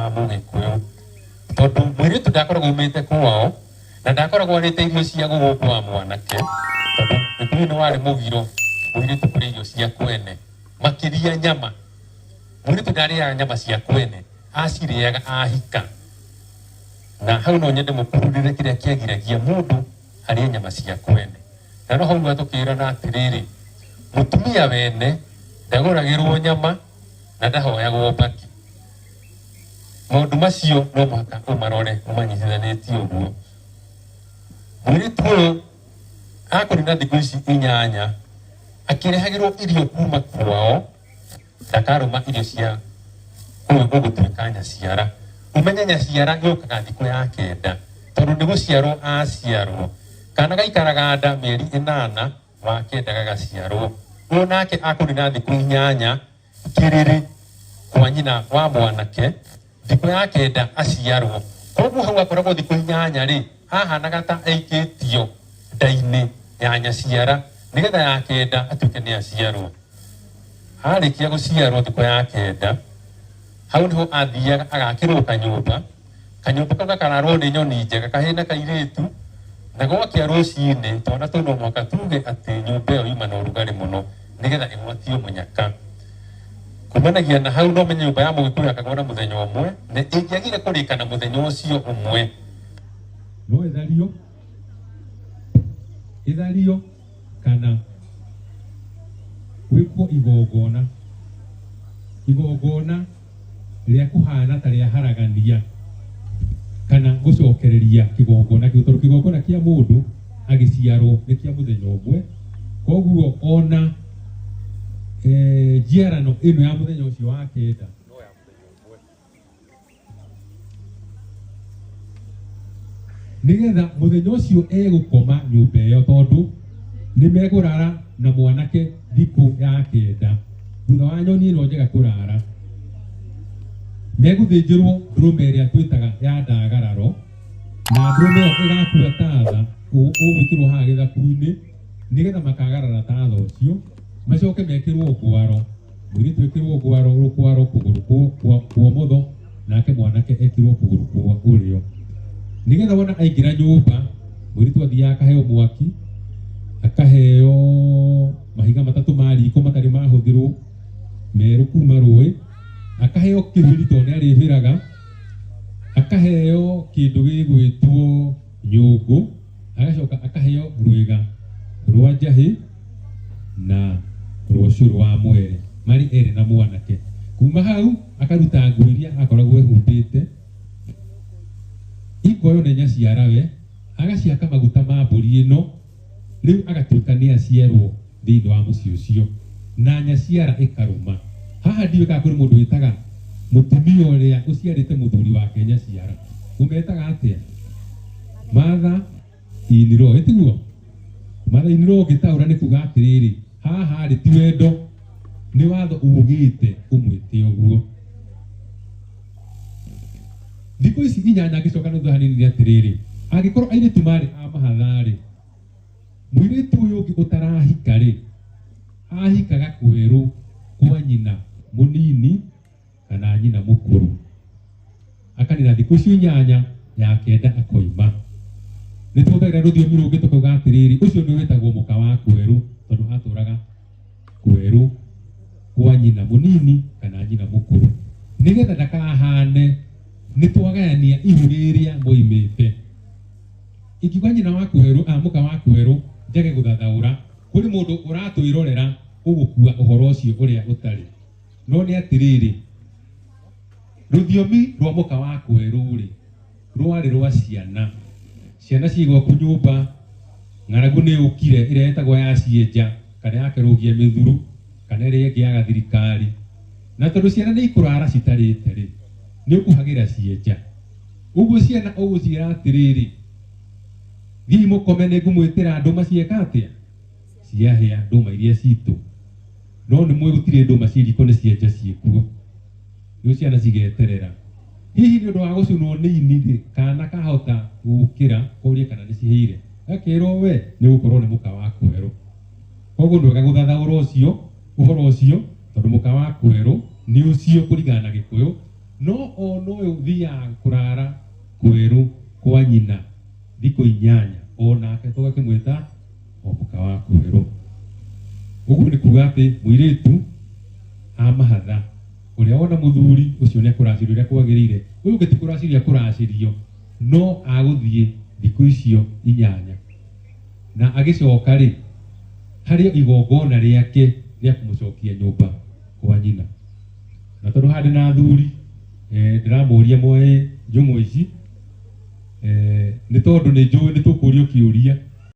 wa Mũgĩkũyũ tondũ mũirĩtu ndakoragwo umĩte kwao na ndakoragwo arĩte irio cia gũgũkua mwanake tondũ Gĩkũyũ nĩ warĩ mũgiro mũirĩtu kũrĩa irio cia kwene makĩria nyama. Mũirĩtu ndarĩaga nyama cia kwene, acirĩaga ahika. Na hau no nyende mũkururĩre kĩrĩa kĩagiragia mũndũ arĩe nyama cia kwene. Na no hau tũkĩrana atĩrĩrĩ, mũtumia wene ndagũragĩrwo nyama na ndahoyagwo mbaki. Maũndũ macio no mũhaka ũmarore ũmanyitithanĩtie ũguo. Mũirĩtu ũyũ akũrĩ na thikũ ici 8 akĩrehagĩrwo irio kuma kwao, ndakarũma irio cia gũgũtuĩka nyaciara. Ũmenye nyaciara yũkaga thikũ ya 9 tondũ nĩ gũciarwo aciarwo. Kana gaikaraga nda mĩeri 8 wa 9 gagaciarwo. Ũyũ nake akũrĩ na thikũ 8 kĩrĩrĩ kwa nyina wa mwanake, thikũ ya 9 aciarwo. Koguo hau akoragwo thikũ 8 rĩ, ahanaga ta aikĩtio nda-inĩ ya nyaciara nĩgetha ya 9 atuĩke nĩ aciarwo. Arĩkia gũciarwo thikũ ya 9, hau nĩho athiaga agakĩrwo kanyũmba. Kanyũmba kau gakararwo nĩ nyoni njega kahĩna kairĩtu, na gwakĩa rũcinĩ twana tũu no mũhaka tuge atĩ nyũmba ĩyo yuma na ũrugarĩ mũno nĩgetha ĩgwatio mũnyaka. Kumanagia na hau no menye nyũmba ya Mũgĩkũyũ yakagwo na mũthenya ũmwe na ĩngĩagire kũrĩka na mũthenya ũcio ũmwe no ĩthario kana gwĩkwo igongona rĩa kũhana ta rĩa haragania kana gũcokereria kĩgongona kĩu, tondũ kĩgongona kĩa mũndũ agĩciarwo nĩ kĩa mũthenya ũmwe. Koguo ona njiarano ĩno ya mũthenya ũcio wa 9 no ya mũthenya ũmwe, nĩgetha mũthenya ũcio egũkoma nyũmba ĩyo, tondũ nĩ megũrara na mwanake thikũ ya 9 thutha wa nyoni ĩno njega kũrara. Megũthĩnjĩrwo ndũrũme ĩrĩa twĩtaga ya ndagararo, na ndũrũme ĩyo ĩgakua tatha ũgwĩkĩrwo haha gĩthaku-inĩ nĩgetha makagarara tatha ũcio, macoke mekĩrwo ngwaro. Mũirĩtu ekĩrwo rũkwaro kũgũrũ kwa ũmotho, nake mwanake ekĩrwo kũgũrũ kwa ũrĩo. Nĩgetha wona aingĩra nyũmba, mũirĩtu athiaga akaheo mwaki, akaheo mahiga 3 ma riko matarĩ mahũthĩrwo merũ kuma rũĩ, akaheo kĩrũri tondũ nĩ arĩhĩraga, akaheo kĩndũ gĩgwĩtwo nyũngũ, agacoka akaheo rwĩga rwa njahĩ na rwa ũcũrũ wa mwere marĩ erĩ na mwanake. Kuma hau akaruta nguo iria akoragwo ehumbĩte, ikoyo nĩ nyaciara we, agaciaka maguta ma mbũri ĩno, rĩu agatuĩka nĩ aciarwo thĩinĩ wa mũciĩ ũcio na nyaciara ĩkarũma. Haha ndiũĩ kana kũrĩ mũndũ wĩtaga mũtumia ũrĩa ũciarĩte mũthuri wake nyaciara, ũmetaga atĩa? Mother in law, ĩtiguo? Mother in law ũngĩtaũra nĩ kuga atĩrĩrĩ, haha rĩ ti wendo, nĩ watho ugĩte ũmwĩte ũguo. Thikũ ici 8 ngĩcoka na thutha hanini nĩ atĩrĩrĩ, angĩkorwo airĩtu marĩ a mahatha rĩ, mũirĩtu ũyũ ũngĩ ũtarahika rĩ, ahikaga kwerũ kwa nyina mũnini kana nyina mũkũrũ, akanina thikũ icio 8 ya 9 akoima. Nĩ tũhũthagĩra rũthiomi rũngĩ tũkauga atĩrĩrĩ, ũcio nĩ wĩtagwo mũka wa kwerũ tondũ atũraga kwerũ kwa nyina mũnini kana nyina mũkũrũ, nĩgetha ndakahane nĩ twagayania ihu rĩrĩa moimĩte. Ingiuga nyina wa kwerũ mũka wa kwerũ njage gũthathaũra, kũrĩ mũndũ ũratwĩrorera ũgũkua ũhoro ũcio ũrĩa ũtarĩ, no nĩ atĩrĩrĩ, rũthiomi rwa mũka wa kwerũ rĩ rwarĩ rwa ciana cigwo ku nyũmba, ng'aragu nĩ ũkire ĩrĩa ĩtagwo ya cienja kana ya kĩrũgia mĩthuru kana ĩrĩa ĩngĩ ya gathirikari, na tondũ ciana nĩ ikũrara citarĩte rĩ, nĩ ũkũhagĩra cienja. Ũguo ciana ũgũciĩra atĩrĩrĩ, thiĩ mũkome nĩ ngũmwĩtĩra ndũma cieka atĩa, ciahĩa ndũma iria citũ, no nĩ mwĩ gũtirĩ ndũma ciĩ riko nĩ cienja ciĩkuo, rĩu ciana cigeterera. Hihi nĩ ũndũ wa gũcũnwo nĩ ini rĩ, kana kahota gũkĩra kũria kana nĩ cihĩire, gakĩrwo we nĩ gũkorwo nĩ mũka wa kwerũ. Koguo ndwega gũthathaũra ũhoro ũcio, tondũ mũka wa kwerũ nĩ ũcio kũringana na Gĩkũyũ, no ono uthia kurara kweru kwa nyina thiko 8 onake tugakimwita omuka wa kweru. Uguo ni kuga ati muiritu amahatha uria wona muthuri ucio ni akuraciria uria kwagirire, uyu getikuracirĩa kuracirio no aguthie thiko icio 8 na agicoka ri haria igongona riake ria kumucokia nyumba kwa nyina. Na tondu handi na thuri ndiramuria moe njumu ici ni tondu ni njui ni tukurio kiuria